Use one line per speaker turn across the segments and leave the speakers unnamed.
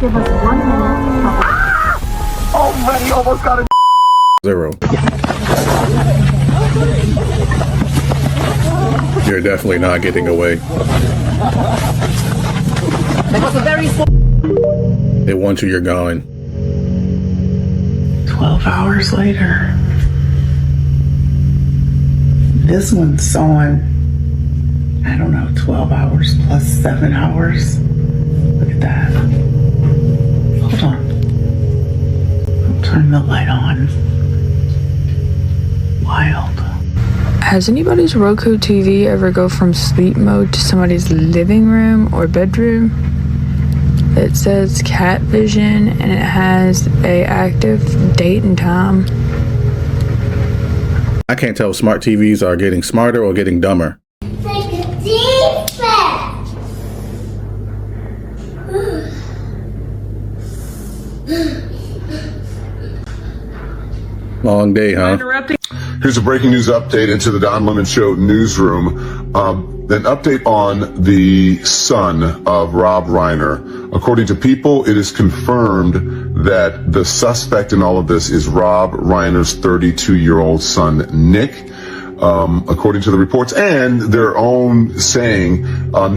Give us 1 minute to cover.
Oh man, he almost got a
0. You're definitely not getting away. They want you, you're gone.
12 hours later. This one's on, I don't know, 12 hours plus 7 hours. Look at that. Hold on. I'll turn the light on. Wild.
Has anybody's Roku TV ever go from sleep mode to somebody's living room or bedroom? It says cat vision and it has a active date and time.
I can't tell if smart TVs are getting smarter or getting dumber.
Take a deep breath.
Long day, huh?
Here's a breaking news update into the Don Lemon Show newsroom. An update on the son of Rob Reiner. According to People, it is confirmed that the suspect in all of this is Rob Reiner's 32-year-old son, Nick. According to the reports and their own saying,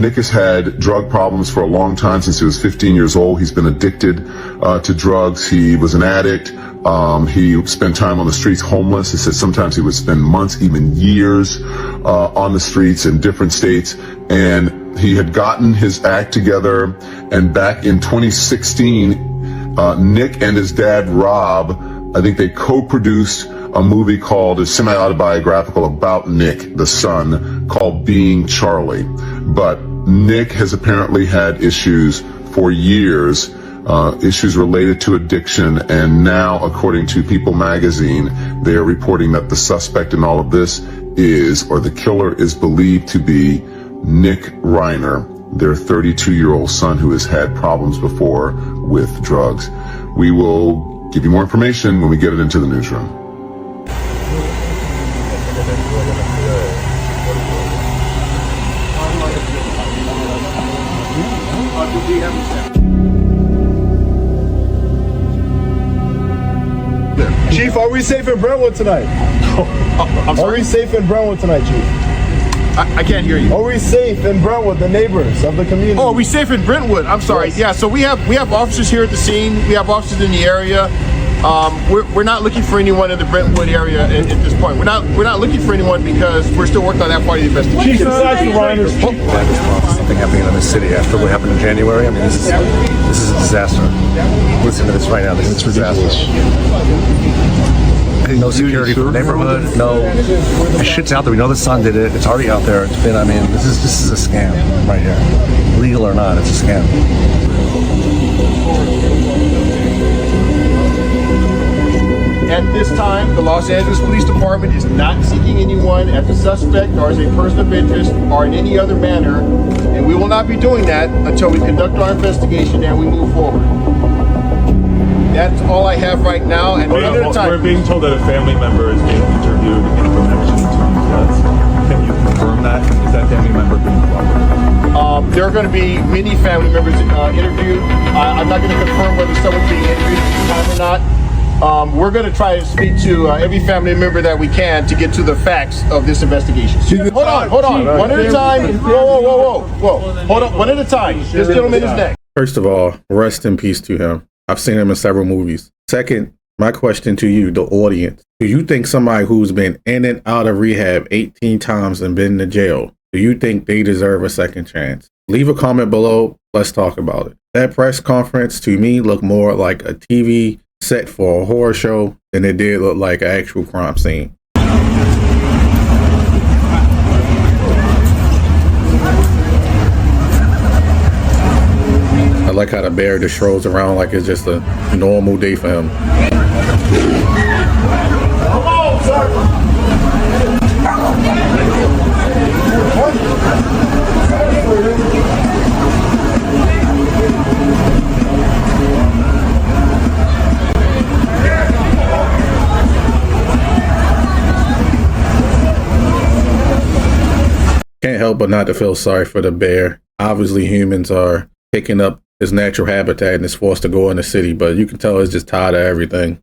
Nick has had drug problems for a long time, since he was 15 years old. He's been addicted to drugs. He was an addict. He spent time on the streets homeless. He said sometimes he would spend months, even years, on the streets in different states. And he had gotten his act together. And back in 2016, Nick and his dad, Rob, I think they co-produced a movie called, a semi-autobiographical about Nick, the son, called Being Charlie. But Nick has apparently had issues for years, issues related to addiction, and now, according to People magazine, they are reporting that the suspect in all of this is, or the killer is believed to be, Nick Reiner, their 32-year-old son who has had problems before with drugs. We will give you more information when we get it into the newsroom.
Chief, are we safe in Brentwood tonight?
I'm sorry?
Are we safe in Brentwood tonight, Chief?
I can't hear you.
Are we safe in Brentwood, the neighbors of the community?
Oh, are we safe in Brentwood? I'm sorry.
Yes.
Yeah, so we have officers here at the scene. We have officers in the area. We're not looking for anyone in the Brentwood area at this point. We're not looking for anyone because we're still working on that part of the investigation.
Chief, besides the Reiners,
Something happening in this city after what happened in January. I mean, this is a disaster. Listen to this right now. This is a disaster. No security for the neighborhood. No, the shit's out there. We know the son did it. It's already out there. It's been. I mean, this is a scam right here. Legal or not, it's a scam.
At this time, the Los Angeles Police Department is not seeking anyone as a suspect or as a person of interest or in any other manner, and we will not be doing that until we conduct our investigation and we move forward. That's all I have right now, and one at a time.
We're being told that a family member is being interviewed in connection to these deaths. Can you confirm that? Is that family member being cooperative?
There are going to be many family members interviewed. I'm not going to confirm whether someone's being interviewed at this time or not. We're going to try to speak to every family member that we can to get to the facts of this investigation. Hold on. One at a time. Whoa. Hold on, one at a time. This gentleman is next.
First of all, rest in peace to him. I've seen him in several movies. Second, my question to you, the audience. Do you think somebody who's been in and out of rehab 18 times and been to jail, do you think they deserve a second chance? Leave a comment below. Let's talk about it. That press conference to me looked more like a TV set for a horror show than it did look like an actual crime scene. I like how the bear just strolls around like it's just a normal day for him.
come on, sir.
Can't help but not to feel sorry for the bear. Obviously humans are picking up its natural habitat and is forced to go in the city, but you can tell it's just tired of everything.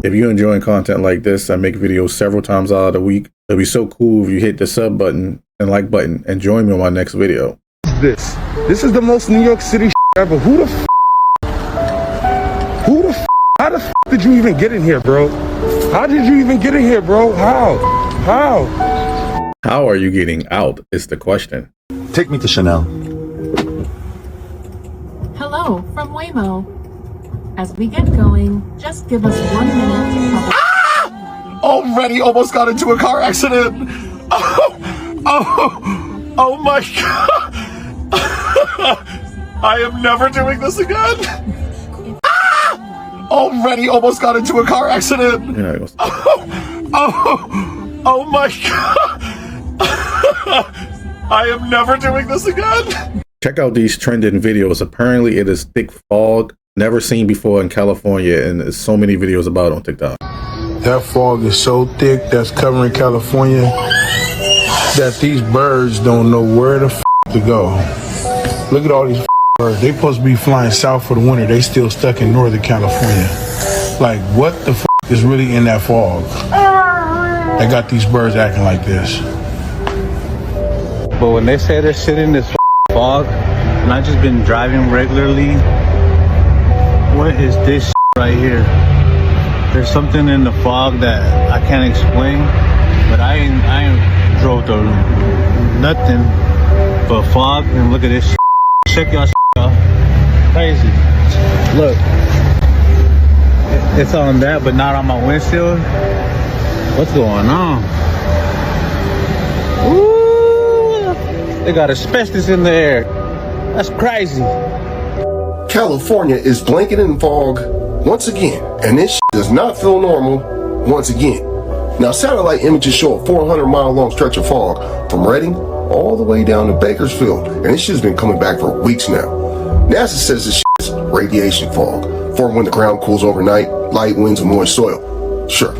If you're enjoying content like this, I make videos several times out of the week. It'd be so cool if you hit the sub button and like button and join me on my next video.
This is the most New York City ever. Who the how the did you even get in here, bro? How did you even get in here, bro? How
are you getting out is the question.
Take me to Chanel.
Hello from Waymo. As we get going, just give us 1 minute.
Already almost got into a car accident. Oh my God. I am never doing this again. Already almost got into a car accident. Oh my God. I am never doing this again.
Check out these trending videos. Apparently it is thick fog, never seen before in California, and there's so many videos about it on TikTok.
That fog is so thick that's covering California that these birds don't know where the to go. Look at all these birds. They supposed to be flying south for the winter. They still stuck in Northern California. Like, what the is really in that fog? They got these birds acting like this.
But when they say they're sitting in this fog, and I've just been driving regularly, what is this right here? There's something in the fog that I can't explain, but I ain't drove to nothing but fog. And look at this shit. Check y'all out. Crazy. Look, it's on that, but not on my windshield. What's going on? Ooh, they got asbestos in the air. That's crazy.
California is blanketed in fog once again, and this does not feel normal once again. Now, satellite images show a 400-mile-long stretch of fog from Redding all the way down to Bakersfield, and this shit's been coming back for weeks now. NASA says this is radiation fog, formed when the ground cools overnight, light winds and moist soil. Sure,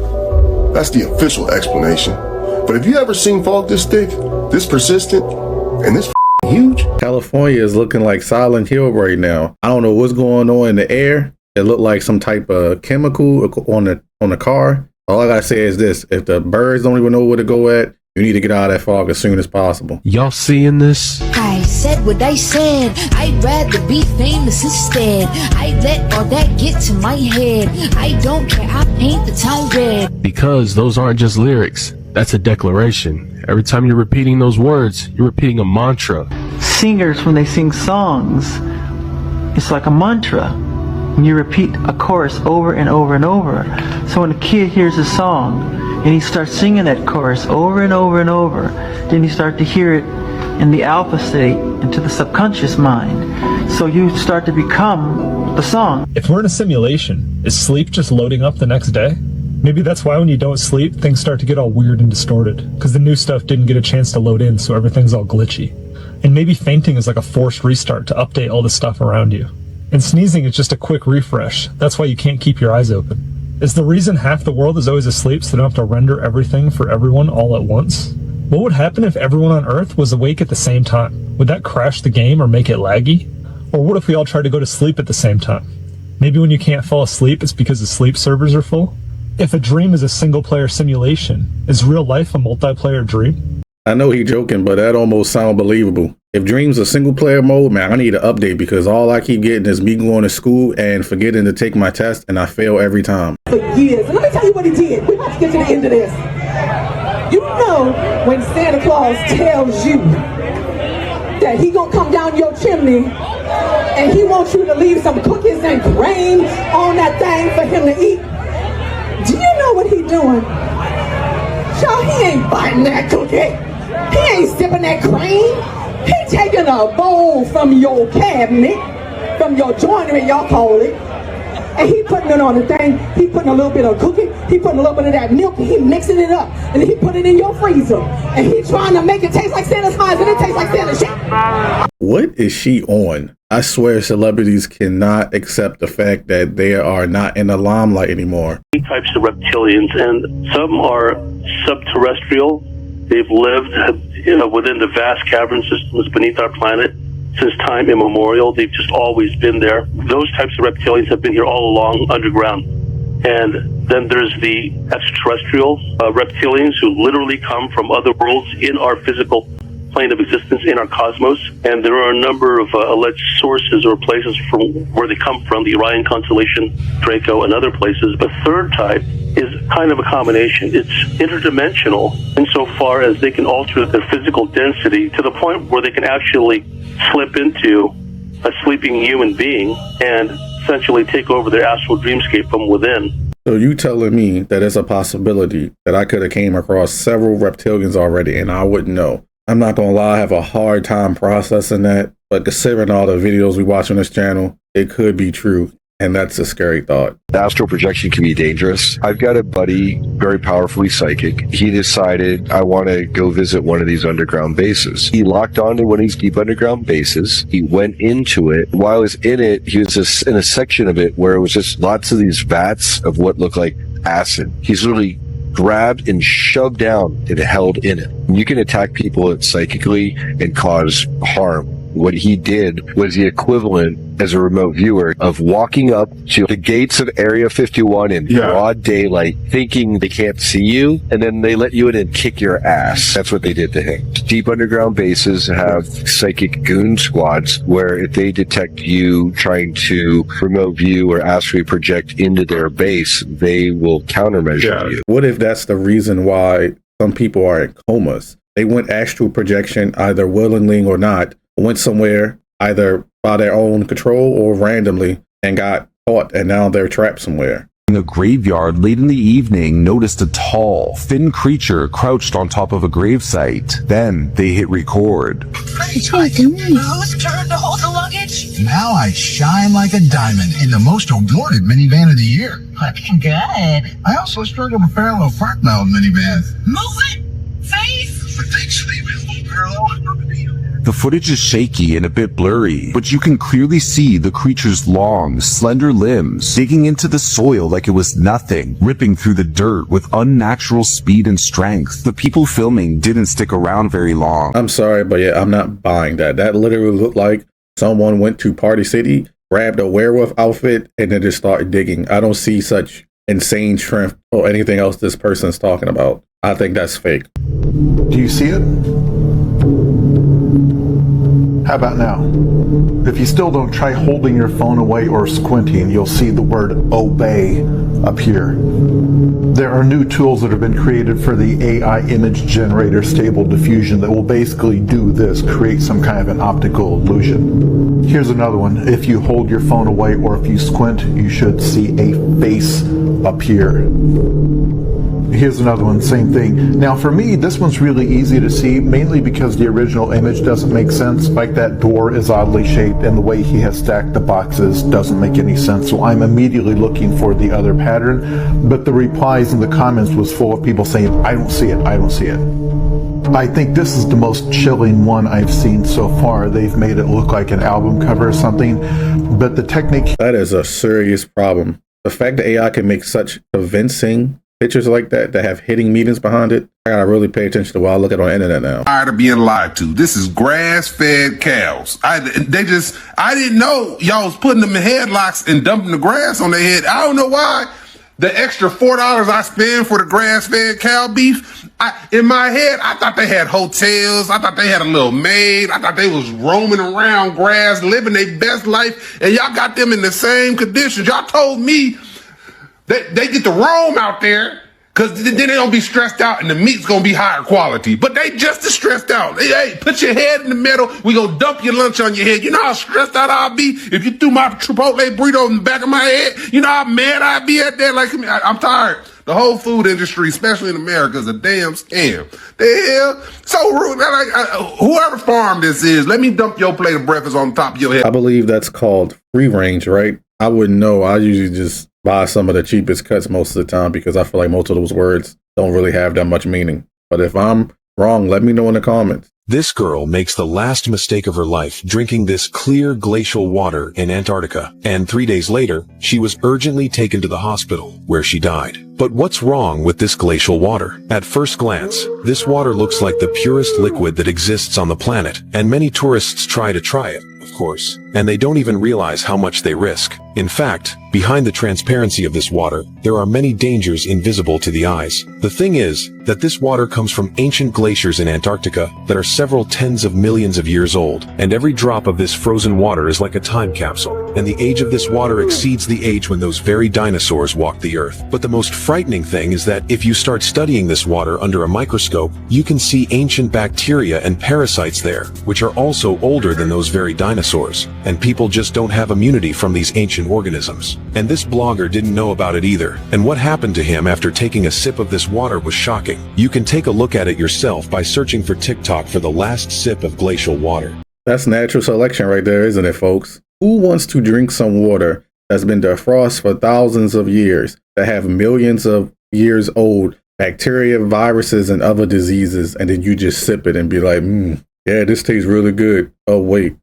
that's the official explanation. But have you ever seen fog this thick, this persistent, and this huge?
California is looking like Silent Hill right now. I don't know what's going on in the air. It looked like some type of chemical on the car. All I gotta say is this: if the birds don't even know where to go at, you need to get out of that fog as soon as possible.
Y'all seeing this?
I said what I said. I'd rather be famous instead. I let all that get to my head. I don't care. I paint the town red.
Because those aren't just lyrics. That's a declaration. Every time you're repeating those words, you're repeating a mantra.
Singers, when they sing songs, it's like a mantra. When you repeat a chorus over and over and over. So when a kid hears a song and he starts singing that chorus over and over and over, then you start to hear it in the alpha state, into the subconscious mind. So you start to become the song.
If we're in a simulation, is sleep just loading up the next day? Maybe that's why when you don't sleep, things start to get all weird and distorted, because the new stuff didn't get a chance to load in, so everything's all glitchy. And maybe fainting is like a forced restart to update all the stuff around you. And sneezing is just a quick refresh. That's why you can't keep your eyes open. Is the reason half the world is always asleep so they don't have to render everything for everyone all at once? What would happen if everyone on Earth was awake at the same time? Would that crash the game or make it laggy? Or what if we all tried to go to sleep at the same time? Maybe when you can't fall asleep, it's because the sleep servers are full? If a dream is a single-player simulation, is real life a multiplayer dream?
I know he's joking, but that almost sounds believable. If Dream's a single-player mode, man, I need an update because all I keep getting is me going to school and forgetting to take my test, and I fail every time.
For years. And let me tell you what he did. We're about to get to the end of this. You know when Santa Claus tells you that he gonna come down your chimney and he wants you to leave some cookies and cream on that thing for him to eat? Do you know what he doing? Y'all, he ain't biting that cookie. He ain't sipping that cream. He taking a bowl from your cabinet, from your joinery, y'all call it, and he putting it on the thing. He putting a little bit of cookie, he putting a little bit of that milk, and he mixing it up, and then he put it in your freezer, and he trying to make it taste like Santa's pies, and it tastes like Santa's shit.
What is she on? I swear celebrities cannot accept the fact that they are not in the limelight anymore.
Types of reptilians, and some are subterrestrial. They've lived within the vast cavern systems beneath our planet since time immemorial. They've just always been there. Those types of reptilians have been here all along underground. And then there's the extraterrestrial reptilians who literally come from other worlds in our physical plane of existence, in our cosmos. And there are a number of alleged sources or places from where they come from, the Orion constellation, Draco, and other places. The third type is kind of a combination. It's interdimensional insofar as they can alter their physical density to the point where they can actually slip into a sleeping human being and essentially take over their astral dreamscape from within.
So you telling me that it's a possibility that I could have came across several reptilians already and I wouldn't know? I'm not gonna lie, I have a hard time processing that, but considering all the videos we watch on this channel, it could be true. And that's a scary thought.
Astral projection can be dangerous. I've got a buddy, very powerfully psychic. He decided, I want to go visit one of these underground bases. He locked onto one of these deep underground bases. He went into it. While he was in it, he was just in a section of it where it was just lots of these vats of what looked like acid. He's literally grabbed and shoved down and held in it. You can attack people psychically and cause harm. What he did was the equivalent as a remote viewer of walking up to the gates of Area 51 in broad daylight, thinking they can't see you, and then they let you in and kick your ass. That's what they did to him. Deep underground bases have psychic goon squads where if they detect you trying to remote view or astrally project into their base, they will countermeasure you.
What if that's the reason why some people are in comas? They went astral projection either willingly or not, went somewhere either by their own control or randomly and got caught, and now they're trapped somewhere.
In a graveyard late in the evening, noticed a tall, thin creature crouched on top of a gravesite. Then they hit record.
Whose turn to hold the luggage? Now I shine like a diamond in the most awarded minivan of the year. Looking good. I also struggled with parallel front mount minivans. Move it! Face! But thanks to the available parallel.
The footage is shaky and a bit blurry, but you can clearly see the creature's long, slender limbs digging into the soil like it was nothing, ripping through the dirt with unnatural speed and strength. The people filming didn't stick around very long.
I'm sorry, but yeah, I'm not buying that. That literally looked like someone went to Party City, grabbed a werewolf outfit, and then just started digging. I don't see such insane strength or anything else this person's talking about. I think that's fake.
Do you see it? How about now? If you still don't, try holding your phone away or squinting. You'll see the word obey appear. There are new tools that have been created for the AI image generator stable diffusion that will basically do this, create some kind of an optical illusion. Here's another one. If you hold your phone away or if you squint, you should see a face appear. Here's another one, same thing. Now for me, this one's really easy to see, mainly because the original image doesn't make sense. Like that door is oddly shaped and the way he has stacked the boxes doesn't make any sense. So I'm immediately looking for the other pattern. But the replies in the comments was full of people saying, I don't see it, I don't see it. I think this is the most chilling one I've seen so far. They've made it look like an album cover or something. But the technique...
That is a serious problem. The fact that AI can make such convincing pictures like that have hitting meanings behind it, I gotta really pay attention to what I look at on the internet now.
Tired of being lied to. This is grass-fed cows. I didn't know y'all was putting them in headlocks and dumping the grass on their head. I don't know why. The extra $4 I spend for the grass-fed cow beef, in my head, I thought they had hotels. I thought they had a little maid. I thought they was roaming around grass, living their best life, and y'all got them in the same conditions. Y'all told me they get to roam out there because then they don't be stressed out and the meat's going to be higher quality. But they just as stressed out. Hey, put your head in the middle. We going to dump your lunch on your head. You know how stressed out I'll be if you threw my Chipotle burrito in the back of my head? You know how mad I'd be at that? Like, I'm tired. The whole food industry, especially in America, is a damn scam. The hell? So rude. Whoever farm this is, let me dump your plate of breakfast on top of your head.
I believe that's called free range, right? I wouldn't know. I usually just buy some of the cheapest cuts most of the time because I feel like most of those words don't really have that much meaning. But if I'm wrong, let me know in the comments.
This girl makes the last mistake of her life drinking this clear glacial water in Antarctica, and 3 days later, she was urgently taken to the hospital, where she died. But what's wrong with this glacial water? At first glance, this water looks like the purest liquid that exists on the planet, and many tourists try it, of course, and they don't even realize how much they risk. In fact, behind the transparency of this water, there are many dangers invisible to the eyes. The thing is that this water comes from ancient glaciers in Antarctica that are several tens of millions of years old, and every drop of this frozen water is like a time capsule, and the age of this water exceeds the age when those very dinosaurs walked the earth. But the most frightening thing is that if you start studying this water under a microscope, you can see ancient bacteria and parasites there, which are also older than those very dinosaurs, and people just don't have immunity from these ancient organisms. And this blogger didn't know about it either, and what happened to him after taking a sip of this water was shocking. You can take a look at it yourself by searching for TikTok for the last sip of glacial water.
That's natural selection right there, isn't it, folks? Who wants to drink some water that's been defrosted for thousands of years, that have millions of years old bacteria, viruses, and other diseases, and then you just sip it and be like, yeah, this tastes really good. Oh, wait,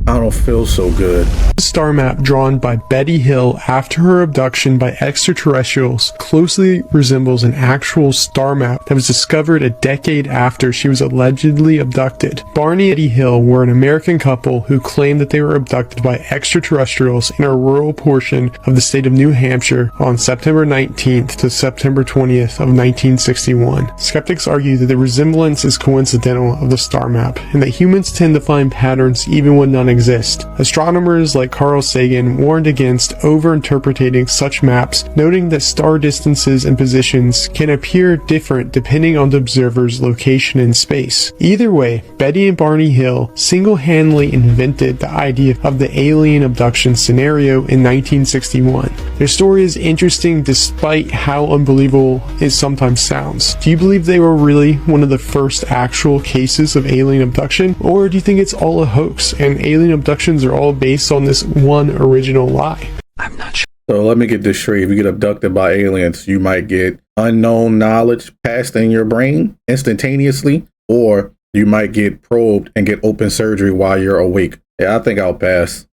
I don't feel so good.
A star map drawn by Betty Hill after her abduction by extraterrestrials closely resembles an actual star map that was discovered a decade after she was allegedly abducted. Barney and Betty Hill were an American couple who claimed that they were abducted by extraterrestrials in a rural portion of the state of New Hampshire on September 19th to September 20th of 1961. Skeptics argue that the resemblance is coincidental of the star map, and that humans tend to find patterns even when none exist. Astronomers like Carl Sagan warned against over-interpreting such maps, noting that star distances and positions can appear different depending on the observer's location in space. Either way, Betty and Barney Hill single-handedly invented the idea of the alien abduction scenario in 1961. Their story is interesting despite how unbelievable it sometimes sounds. Do you believe they were really one of the first actual cases of alien abduction, or do you think it's all a hoax and alien abductions are all based on this one original lie?
I'm not sure. So let me get this straight. If you get abducted by aliens, you might get unknown knowledge passed in your brain instantaneously, or you might get probed and get open surgery while you're awake. Yeah, I think I'll pass.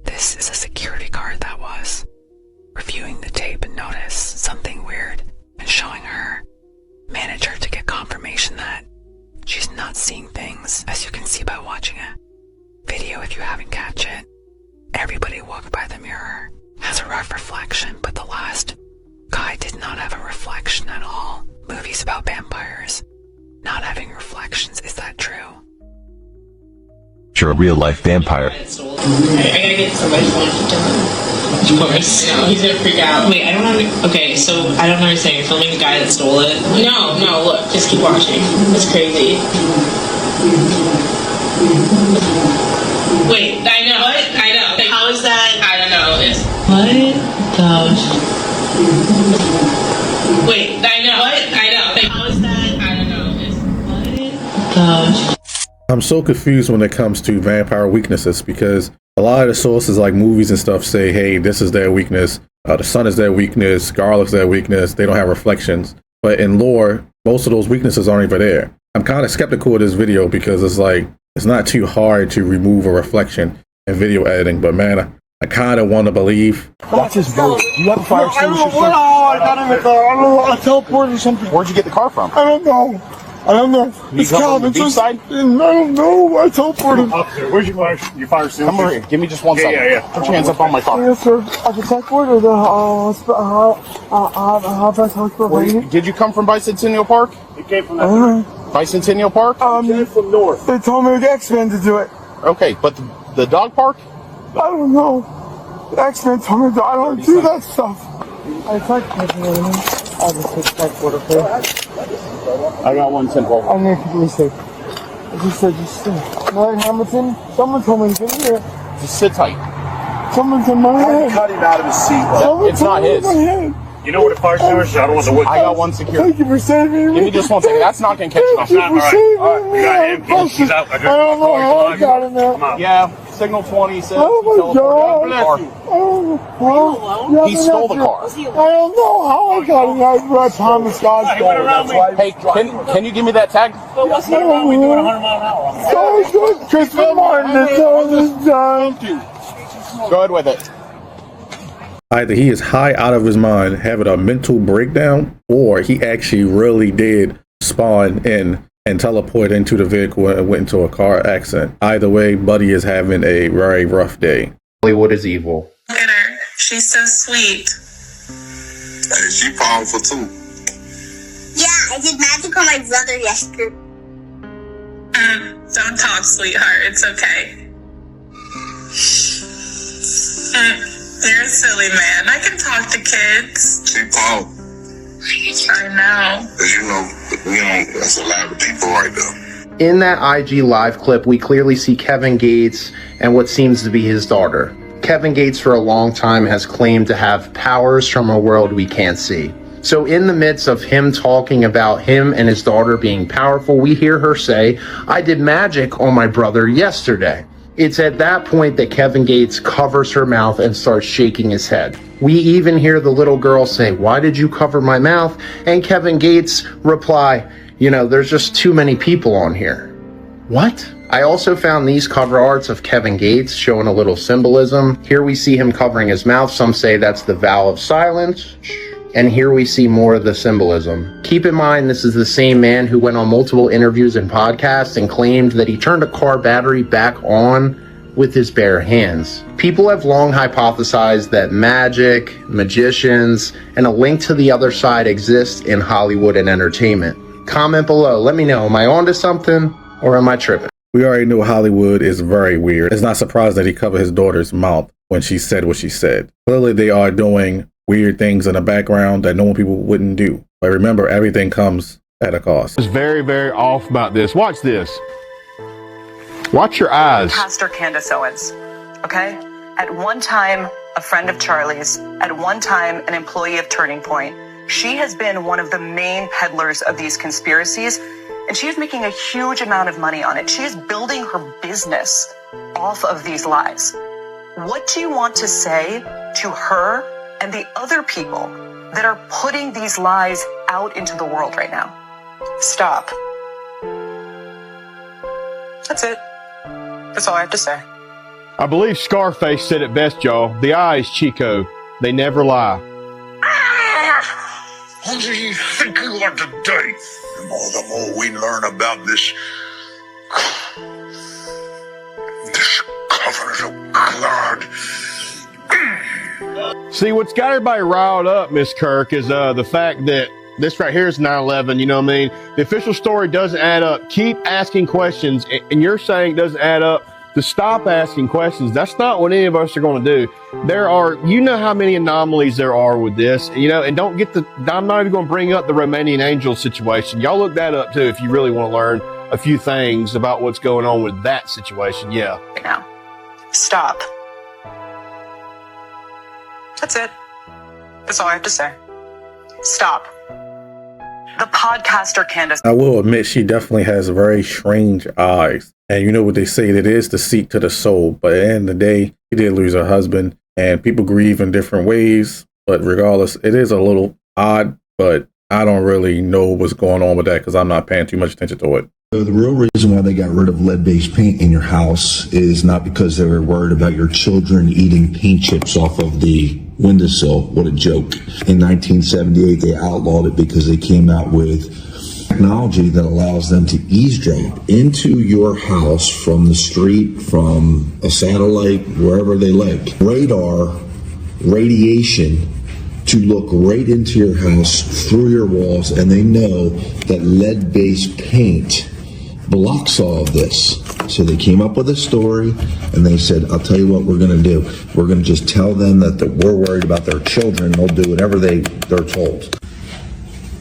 This is a security guard that was reviewing the tape and noticed something weird and showing her manager to get confirmation that she's not seeing things, as you can see by watching it. Video if you haven't catch it. Everybody walked by the mirror has a rough reflection, but the last guy did not have a reflection at all. Movies about vampires not having reflections, is that true?
You're a real life vampire.
I gotta get somebody's phone to him. Of course. No, he's gonna freak out. Wait, I don't know. Okay, so I don't understand. You're filming the guy that stole it? No, look, just keep watching. It's crazy. Wait, I know. What? I know. How is that? I don't know. It's. What the. Wait, I know. What? I know. How is that? I don't know. It's. What the.
I'm so confused when it comes to vampire weaknesses, because a lot of the sources like movies and stuff say, hey, this is their weakness, the sun is their weakness, garlic's their weakness, they don't have reflections. But in lore, most of those weaknesses aren't even there. I'm kind of skeptical of this video because it's like, it's not too hard to remove a reflection in video editing, but man, I kind of want to believe.
Watch this boat. You have a fire extinguisher? I got in the car. I don't know. I teleported or something. Where'd you get the car from? I don't know. It's Calvin. Beach side? I don't know. I teleported. Officer, where's your fire extinguisher? Come over here. Give me just 1 second. Yeah. Put your hands up on my car. Yes, sir. I can teleport or the hospital. Did you come from Bicentennial Park? It came from that. Bicentennial Park? Came from north. They told me the X-Men to do it. Okay, but the dog park? I don't know. The X-Men told me I don't do that stuff. I tried to take it. I'll just take that photo, okay? I got 110. I need to be safe. I just said, just sit. Ryan Hamilton, someone told me to get here. Just sit tight. Someone's in my head. Cut him out of his seat. It's not his. You know where the fire extinguisher? I don't want the wood. I got one secure. Thank you for saving me. Give me just 1 second. That's not gonna catch you. All right. We got him. He's out. I don't know how I got him now. Yeah. Signal 20 says. Oh my God. He stole the car. I don't know how I got him. That's Brett Thomas. God stole it. Hey, can you give me that tag? What's the wrong with doing 100 mile an hour? So good. Christopher Martin is all this time. Go ahead with it.
Either he is high out of his mind, having a mental breakdown, or he actually really did spawn in and teleport into the vehicle and went into a car accident. Either way, Buddy is having a very rough day.
Hollywood is evil.
Look at her. She's so sweet.
Hey, she powerful too.
Yeah, I did magic on my brother yesterday.
Don't talk, sweetheart. It's okay. You're a silly man. I can talk to kids.
She powerful.
I know.
Because you know, that's a lot of people right there.
In that IG live clip, we clearly see Kevin Gates and what seems to be his daughter. Kevin Gates for a long time has claimed to have powers from a world we can't see. So in the midst of him talking about him and his daughter being powerful, we hear her say, I did magic on my brother yesterday. It's at that point that Kevin Gates covers her mouth and starts shaking his head. We even hear the little girl say, why did you cover my mouth? And Kevin Gates reply, you know, there's just too many people on here. What? I also found these cover arts of Kevin Gates showing a little symbolism. Here we see him covering his mouth. Some say that's the vow of silence. And here we see more of the symbolism. Keep in mind, this is the same man who went on multiple interviews and podcasts and claimed that he turned a car battery back on with his bare hands. People have long hypothesized that magic, magicians, and a link to the other side exists in Hollywood and entertainment. Comment below, let me know, am I onto something or am I tripping?
We already know Hollywood is very weird. It's not surprised that he covered his daughter's mouth when she said what she said. Clearly they are doing weird things in the background that normal people wouldn't do. But remember, everything comes at a cost.
I was very, very off about this. Watch this. Watch your eyes.
Pastor Candace Owens, okay? At one time, a friend of Charlie's. At one time, an employee of Turning Point. She has been one of the main peddlers of these conspiracies, and she is making a huge amount of money on it. She is building her business off of these lies. What do you want to say to her and the other people that are putting these lies out into the world right now? Stop. That's it. That's all I have to say.
I believe Scarface said it best, y'all. The eye is Chico. They never lie.
Who do you think you are today? The more we learn about this covenant of God.
See, what's got everybody riled up, Miss Kirk, is the fact that this right here is 9/11, you know what I mean? The official story doesn't add up. Keep asking questions, and you're saying it doesn't add up to stop asking questions. That's not what any of us are going to do. There are, you know how many anomalies there are with this, you know, and don't get I'm not even going to bring up the Romanian angel situation. Y'all look that up too if you really want to learn a few things about what's going on with that situation. Yeah.
Right now. Stop. That's it. That's all I have to say. Stop. The podcaster Candace.
I will admit she definitely has very strange eyes. And you know what they say, it is deceit to the soul. But at the end of the day, she did lose her husband. And people grieve in different ways. But regardless, it is a little odd. But I don't really know what's going on with that because I'm not paying too much attention to it.
So the real reason why they got rid of lead-based paint in your house is not because they were worried about your children eating paint chips off of the windowsill. What a joke. In 1978, they outlawed it because they came out with technology that allows them to eavesdrop into your house from the street, from a satellite, wherever they like. Radar, radiation, to look right into your house through your walls, and they know that lead-based paint blocks all of this. So they came up with a story and they said, I'll tell you what we're going to do. We're going to just tell them that we're worried about their children. They'll do whatever they're told.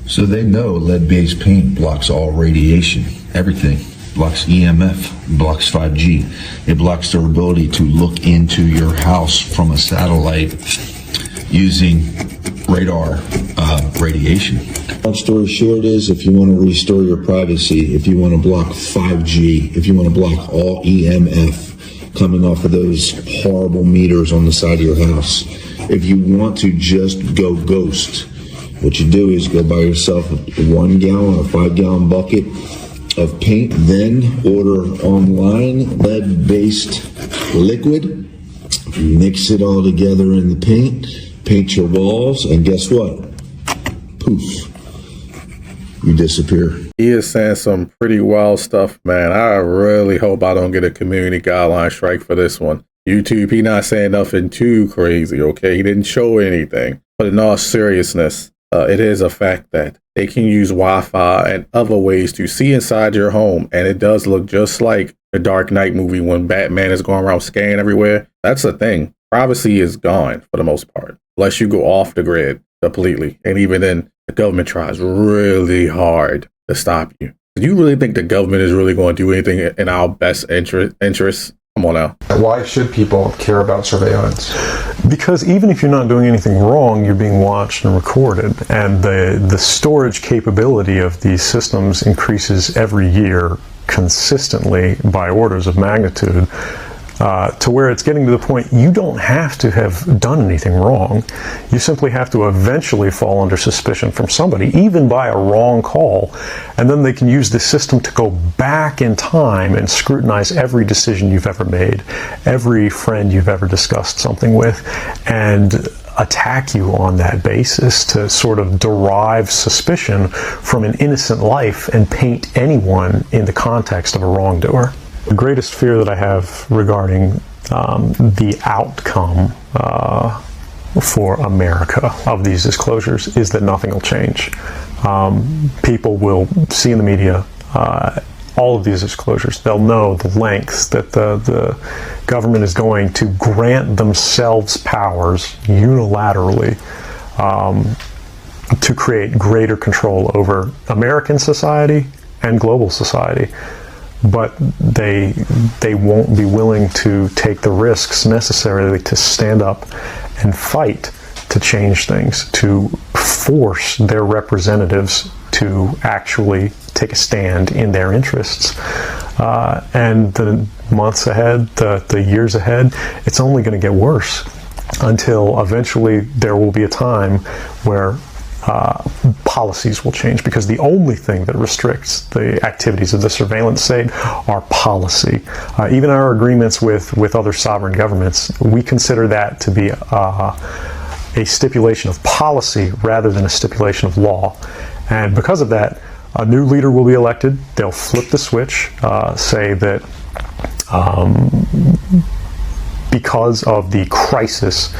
So they know lead-based paint blocks all radiation, everything. Blocks EMF, blocks 5G. It blocks their ability to look into your house from a satellite using radar radiation. Long story short is, if you want to restore your privacy, if you want to block 5G, if you want to block all EMF coming off of those horrible meters on the side of your house, if you want to just go ghost, what you do is go buy yourself a 1 gallon or 5 gallon bucket of paint, then order online lead-based liquid, mix it all together in the paint your walls, and guess what? Poof, you disappear.
He is saying some pretty wild stuff, man. I really hope I don't get a community guideline strike for this one. YouTube, he not saying nothing too crazy, okay? He didn't show anything. But in all seriousness, it is a fact that they can use Wi-Fi and other ways to see inside your home. And it does look just like the Dark Knight movie when Batman is going around scanning everywhere. That's the thing. Privacy is gone for the most part, unless you go off the grid completely. And even then, the government tries really hard to stop you. Do you really think the government is really going to do anything in our best interests? Come on now.
Why should people care about surveillance?
Because even if you're not doing anything wrong, you're being watched and recorded. And the storage capability of these systems increases every year consistently by orders of magnitude, to where it's getting to the point you don't have to have done anything wrong. You simply have to eventually fall under suspicion from somebody, even by a wrong call, and then they can use the system to go back in time and scrutinize every decision you've ever made, every friend you've ever discussed something with, and attack you on that basis to sort of derive suspicion from an innocent life and paint anyone in the context of a wrongdoer. The greatest fear that I have regarding the outcome for America of these disclosures is that nothing will change. People will see in the media all of these disclosures. They'll know the lengths that the government is going to grant themselves powers unilaterally to create greater control over American society and global society. But they won't be willing to take the risks necessarily to stand up and fight to change things, to force their representatives to actually take a stand in their interests. And the months ahead, the years ahead, it's only going to get worse until eventually there will be a time where policies will change, because the only thing that restricts the activities of the surveillance state are policy. Even our agreements with other sovereign governments, we consider that to be a stipulation of policy rather than a stipulation of law. And because of that, a new leader will be elected. They'll flip the switch, say that because of the crisis,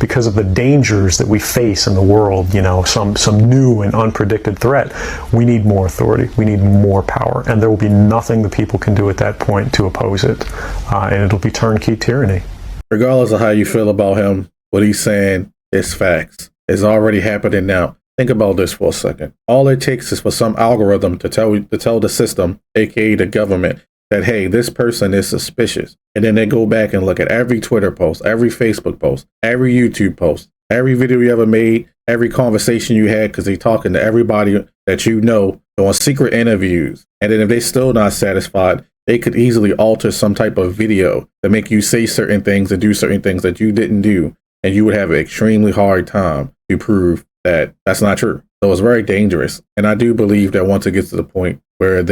because of the dangers that we face in the world, you know, some new and unpredicted threat, we need more authority, we need more power, and there will be nothing the people can do at that point to oppose it, and it'll be turnkey tyranny.
Regardless of how you feel about him, what he's saying is facts. It's already happening now. Think about this for a second. All it takes is for some algorithm to tell the system, aka the government, that, hey, this person is suspicious. And then they go back and look at every Twitter post, every Facebook post, every YouTube post, every video you ever made, every conversation you had, because they're talking to everybody that you know on secret interviews. And then if they're still not satisfied, they could easily alter some type of video to make you say certain things and do certain things that you didn't do. And you would have an extremely hard time to prove that that's not true. So it's very dangerous. And I do believe that once it gets to the point where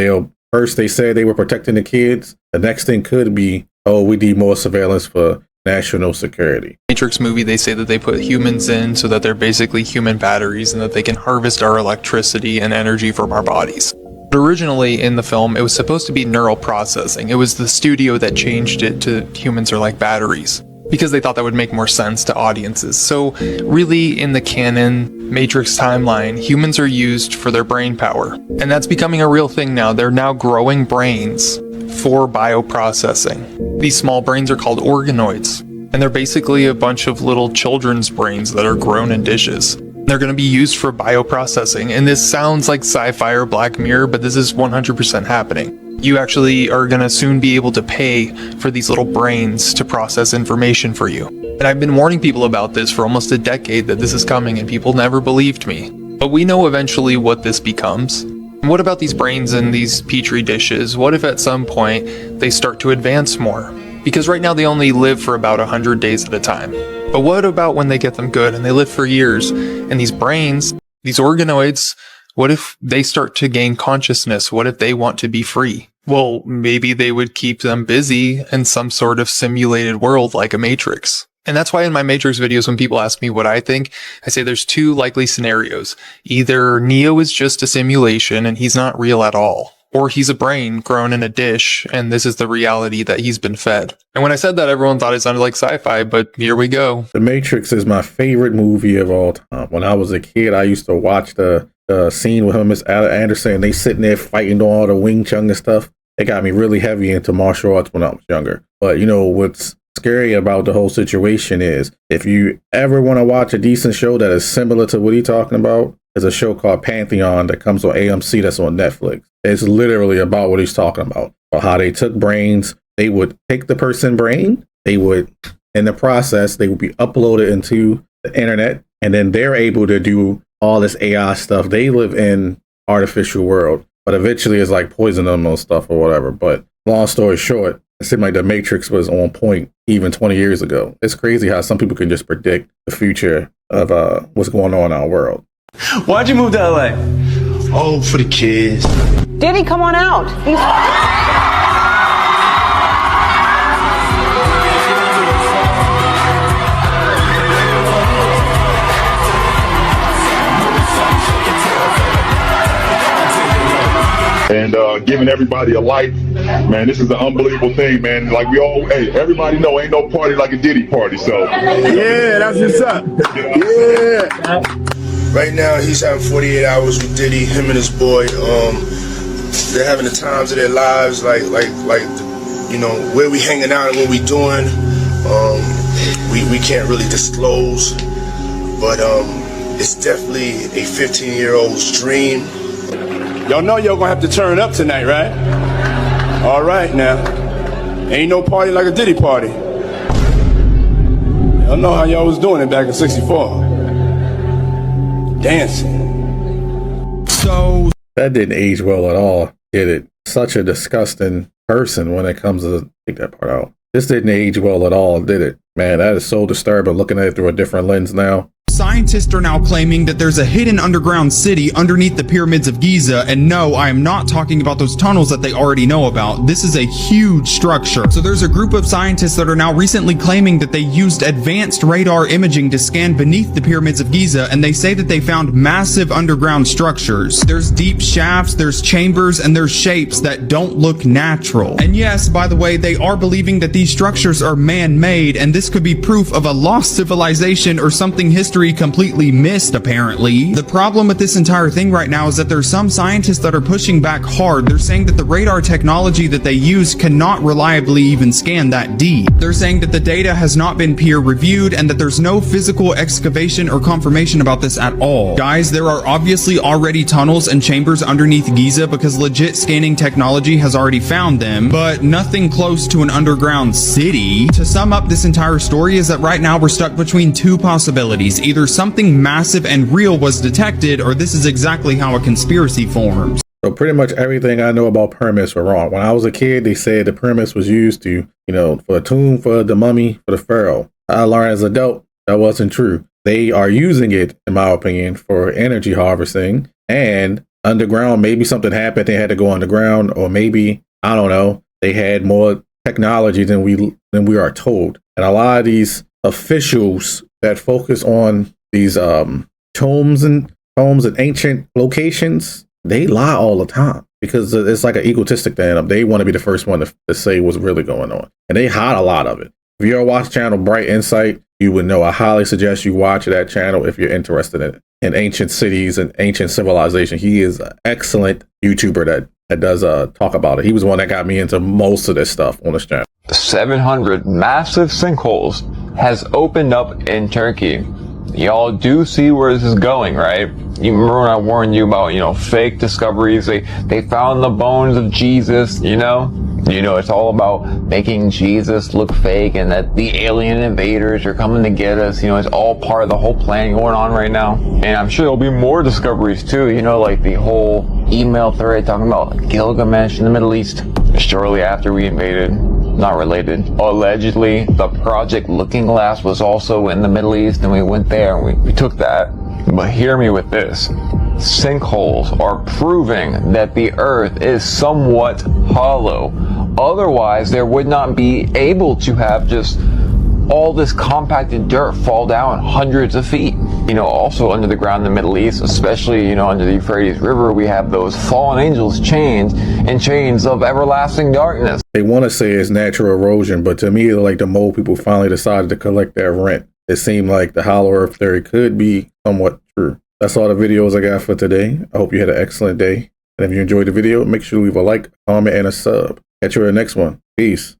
first they said they were protecting the kids, the next thing could be, oh, we need more surveillance for national security.
Matrix movie, they say that they put humans in so that they're basically human batteries and that they can harvest our electricity and energy from our bodies. But originally in the film, it was supposed to be neural processing. It was the studio that changed it to humans are like batteries, because they thought that would make more sense to audiences. So really, in the canon Matrix timeline, humans are used for their brain power. And that's becoming a real thing now. They're now growing brains for bioprocessing. These small brains are called organoids. And they're basically a bunch of little children's brains that are grown in dishes. They're going to be used for bioprocessing. And this sounds like sci-fi or Black Mirror, but this is 100% happening. You actually are going to soon be able to pay for these little brains to process information for you. And I've been warning people about this for almost a decade, that this is coming, and people never believed me. But we know eventually what this becomes. And what about these brains in these petri dishes? What if at some point they start to advance more? Because right now they only live for about 100 days at a time. But what about when they get them good and they live for years? And these brains, these organoids, what if they start to gain consciousness? What if they want to be free? Well, maybe they would keep them busy in some sort of simulated world like a Matrix. And that's why in my Matrix videos, when people ask me what I think, I say there's two likely scenarios. Either Neo is just a simulation and he's not real at all, or he's a brain grown in a dish and this is the reality that he's been fed. And when I said that, everyone thought it sounded like sci-fi, but here we go.
The Matrix is my favorite movie of all time. When I was a kid, I used to watch the scene with him and Miss Anderson, and they sitting there fighting all the Wing Chun and stuff. It got me really heavy into martial arts when I was younger. But you know, what's scary about the whole situation is, if you ever want to watch a decent show that is similar to what he's talking about, there's a show called Pantheon that comes on AMC that's on Netflix. It's literally about what he's talking about how they took brains. They would take the person's brain. They would, in the process, they would be uploaded into the internet, and then they're able to do all this AI stuff. They live in artificial world, but eventually it's like poison them and stuff or whatever. But long story short, it seemed like the Matrix was on point even 20 years ago. It's crazy how some people can just predict the future of what's going on in our world.
Why'd you move to LA? Oh, for the kids.
Diddy, come on out.
And giving everybody a life, man, this is an unbelievable thing, man. Like we all, hey, everybody know ain't no party like a Diddy party, so.
Yeah, that's what's up. Yeah.
Right now, he's having 48 hours with Diddy, him and his boy. They're having the times of their lives, like, you know, where we hanging out and what we doing. We can't really disclose, but it's definitely a 15-year-old's dream.
Y'all know y'all gonna have to turn up tonight, right? All right now. Ain't no party like a Diddy party. Y'all know how y'all was doing it back in '64. Dancing.
So that didn't age well at all, did it? Such a disgusting person when it comes to take that part out. This didn't age well at all, did it? Man, that is so disturbing looking at it through a different lens now.
Scientists are now claiming that there's a hidden underground city underneath the pyramids of Giza, and no, I am not talking about those tunnels that they already know about. This is a huge structure. So there's a group of scientists that are now recently claiming that they used advanced radar imaging to scan beneath the pyramids of Giza, and they say that they found massive underground structures. There's deep shafts, there's chambers, and there's shapes that don't look natural. And yes, by the way, they are believing that these structures are man-made, and this could be proof of a lost civilization or something history completely missed, apparently. The problem with this entire thing right now is that there's some scientists that are pushing back hard. They're saying that the radar technology that they use cannot reliably even scan that deep. They're saying that the data has not been peer reviewed and that there's no physical excavation or confirmation about this at all. Guys, there are obviously already tunnels and chambers underneath Giza because legit scanning technology has already found them, but nothing close to an underground city. To sum up this entire story is that right now we're stuck between two possibilities. Either something massive and real was detected, or this is exactly how a conspiracy forms.
So pretty much everything I know about pyramids were wrong. When I was a kid, they said the pyramids was used to, you know, for a tomb, for the mummy, for the pharaoh. I learned as an adult that wasn't true. They are using it, in my opinion, for energy harvesting and underground. Maybe something happened, they had to go underground, or maybe, I don't know, they had more technology than we are told. And a lot of these officials that focus on these tombs and ancient locations, they lie all the time because it's like an egotistic thing. They want to be the first one to say what's really going on, and they hide a lot of it. If you ever watch channel Bright Insight, you would know. I highly suggest you watch that channel if you're interested in ancient cities and ancient civilization. He is an excellent YouTuber that does talk about it. He was the one that got me into most of this stuff on this channel.
700 massive sinkholes has opened up in Turkey. Y'all do see where this is going, right? You remember when I warned you about, fake discoveries? They found the bones of Jesus, You know, it's all about making Jesus look fake and that the alien invaders are coming to get us. You know, it's all part of the whole plan going on right now. And I'm sure there'll be more discoveries too, you know, like the whole email thread talking about Gilgamesh in the Middle East shortly after we invaded. Not related. Allegedly, the Project Looking Glass was also in the Middle East, and we went there and we took that. But hear me with this. Sinkholes are proving that the Earth is somewhat hollow. Otherwise, there would not be able to have just all this compacted dirt fall down hundreds of feet. You know, also under the ground in the Middle East, especially, you know, under the Euphrates River, we have those fallen angels chained in chains of everlasting darkness.
They want to say it's natural erosion, but to me, like the mole people finally decided to collect their rent. It seemed like the hollow earth theory could be somewhat true. That's all the videos I got for today. I hope you had an excellent day. And if you enjoyed the video, make sure to leave a like, comment, and a sub. Catch you in the next one. Peace.